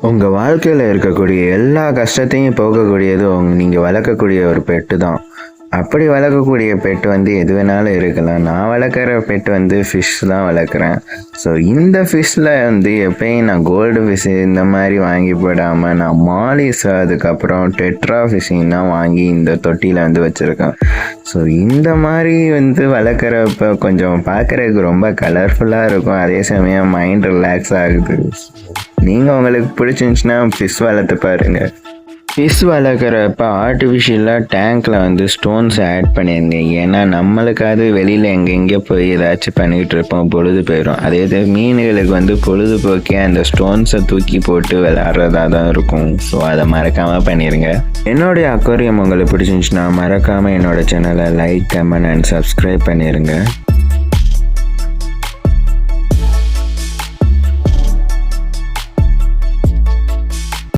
உங்கள் வாழ்க்கையில் இருக்கக்கூடிய எல்லா கஷ்டத்தையும் போக்கக்கூடியது நீங்கள் வளர்க்கக்கூடிய ஒரு பெட்டு தான். அப்படி வளர்க்கக்கூடிய பெட்டு எது வேணாலும் இருக்கலாம். நான் வளர்க்குற பெட்டு ஃபிஷ் தான் வளர்க்குறேன். ஸோ இந்த ஃபிஷ்ஷில் எப்பயும் நான் கோல்டு ஃபிஷ் இந்த மாதிரி வாங்கி போடாமல் நான் மாலிஸ் அதுக்கப்புறம் டெட்ரா ஃபிஷ்ஷிங் தான் வாங்கி இந்த தொட்டியில் வச்சுருக்கேன். ஸோ இந்த மாதிரி வளர்க்குறப்ப கொஞ்சம் பார்க்குறதுக்கு ரொம்ப கலர்ஃபுல்லாக இருக்கும். அதே சமயம் மைண்ட் ரிலாக்ஸ் ஆகுது. நீங்கள் உங்களுக்கு பிடிச்சிருந்துச்சுன்னா ஃபிஷ் வளர்த்து பாருங்கள். ஃபிஷ் வளர்க்குறப்ப ஆர்டிஃபிஷியலாக டேங்க்கில் ஸ்டோன்ஸ் ஆட் பண்ணியிருந்தேன். ஏன்னா நம்மளுக்கு அது வெளியில் எங்கெங்கே போய் ஏதாச்சும் பண்ணிக்கிட்டு இருப்போம், பொழுது போயிடும். அதே மீன்களுக்கு பொழுதுபோக்கே அந்த ஸ்டோன்ஸை தூக்கி போட்டு விளையாடுறதா தான் இருக்கும். ஸோ அதை மறக்காமல் பண்ணிடுங்க. என்னுடைய அக்வாரியம் உங்களுக்கு பிடிச்சிருந்துச்சுன்னா மறக்காமல் என்னோடய சேனலை லைக், கமெண்ட் அண்ட் சப்ஸ்கிரைப் பண்ணிடுங்க.